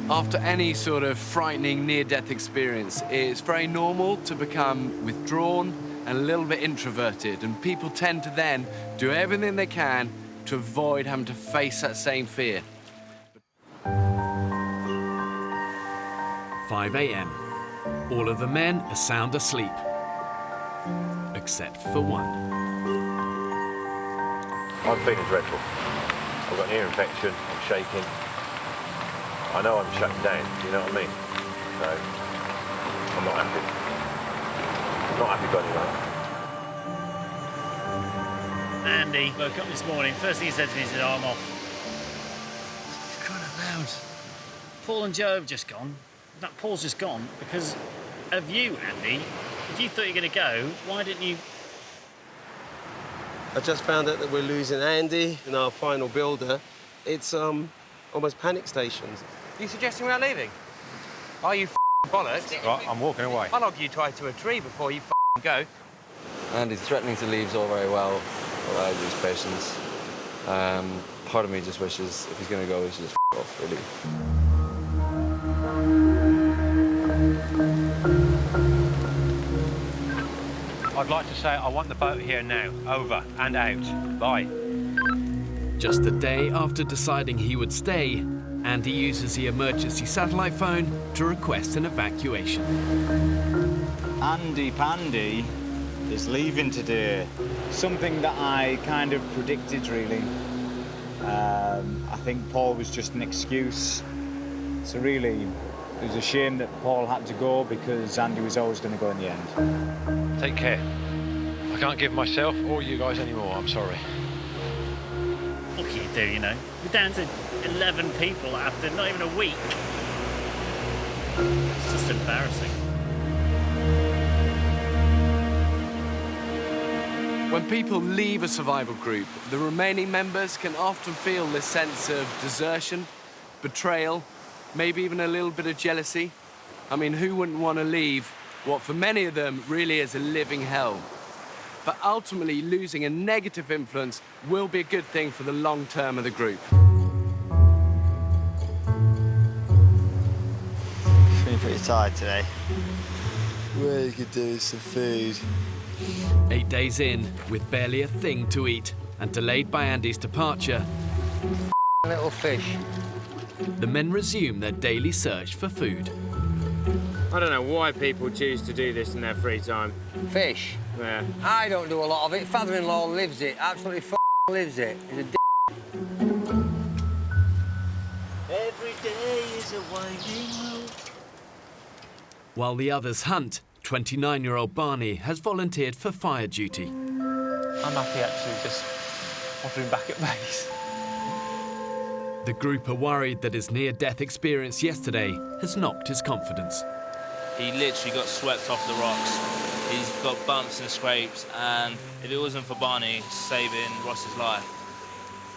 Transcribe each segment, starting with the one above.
After any sort of frightening near-death experience, it's very normal to become withdrawn and a little bit introverted, and people tend to then do everything they can to avoid having to face that same fear. 5 a.m. All of the men are sound asleep, except for one. I'm feeling dreadful. I've got an ear infection, I'm shaking. I know I'm shutting down, do you know what I mean? So, I'm not happy. I'm not happy going anywhere. Andy woke up this morning, first thing he said to me, he said, oh, I'm off. You're crying out loud. Paul and Joe have just gone. In fact, Paul's just gone because of you, Andy. If you thought you were going to go, why didn't you? I just found out that we're losing Andy in our final builder. It's almost panic stations. Are you suggesting we're leaving? Are you bollocks? Right, I'm walking away. I'll log you tied to a tree before you go. Andy's threatening to leave is all very well, but I lose patience. Part of me just wishes if he's going to go, he should just off, really. I'd like to say I want the boat here now. Over and out. Bye. Just a day after deciding he would stay, Andy uses the emergency satellite phone to request an evacuation. Andy Pandy is leaving today. Something that I kind of predicted, really. I think Paul was just an excuse. So really, it was a shame that Paul had to go because Andy was always going to go in the end. Take care. I can't give myself or you guys anymore, I'm sorry. What can you do, you know? We're down to 11 people after not even a week. It's just embarrassing. When people leave a survival group, the remaining members can often feel this sense of desertion, betrayal, maybe even a little bit of jealousy. I mean, who wouldn't want to leave what for many of them really is a living hell? But ultimately, losing a negative influence will be a good thing for the long term of the group. Feeling pretty tired today. Well, you could do with some food. 8 days in, with barely a thing to eat, and delayed by Andy's departure, Little fish. the men resume their daily search for food. I don't know why people choose to do this in their free time. Fish? Yeah. I don't do a lot of it. Father-in-law lives it. Absolutely lives it. He's a Every day is a winding road. While the others hunt, 29-year-old Barney has volunteered for fire duty. I'm happy actually just pottering back at base. The group are worried that his near-death experience yesterday has knocked his confidence. He literally got swept off the rocks. He's got bumps and scrapes, and if it wasn't for Barney saving Ross's life,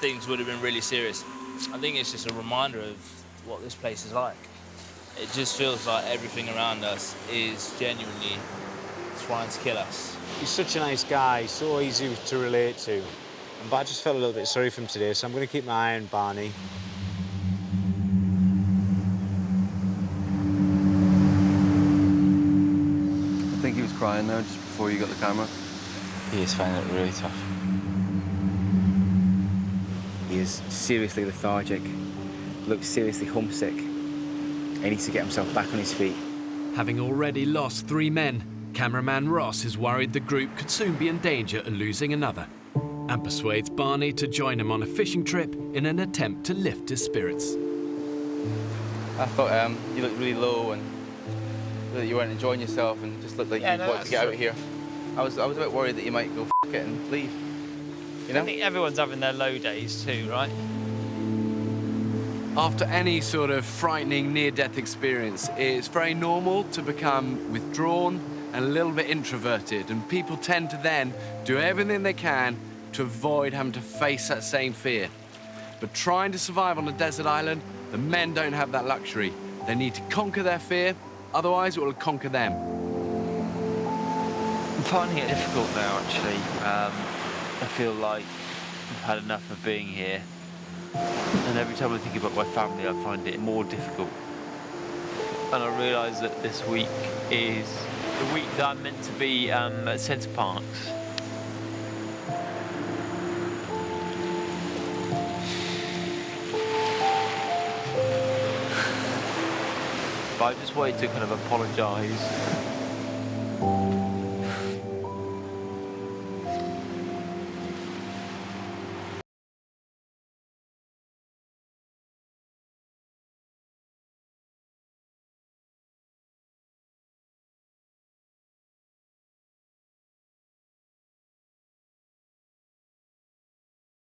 things would have been really serious. I think it's just a reminder of what this place is like. It just feels like everything around us is genuinely trying to kill us. He's such a nice guy, so easy to relate to. But I just felt a little bit sorry for him today, so I'm going to keep my eye on Barney. I think he was crying though, just before you got the camera. He is finding it really tough. He is seriously lethargic, looks seriously homesick. He needs to get himself back on his feet. Having already lost 3 men, cameraman Ross is worried the group could soon be in danger of losing another, and persuades Barney to join him on a fishing trip in an attempt to lift his spirits. I thought you looked really low and that you weren't enjoying yourself and just looked like you wanted to get out of here. I was a bit worried that you might go f*** it and leave. You know? I think everyone's having their low days too, right? After any sort of frightening near-death experience, it's very normal to become withdrawn and a little bit introverted, and people tend to then do everything they can to avoid having to face that same fear. But trying to survive on a desert island, the men don't have that luxury. They need to conquer their fear, otherwise it will conquer them. I'm finding it difficult now, actually. I feel like I've had enough of being here. And every time I think about my family, I find it more difficult. and I realised that this week is the week that I'm meant to be at Centre Parks. But I just wanted to kind of apologise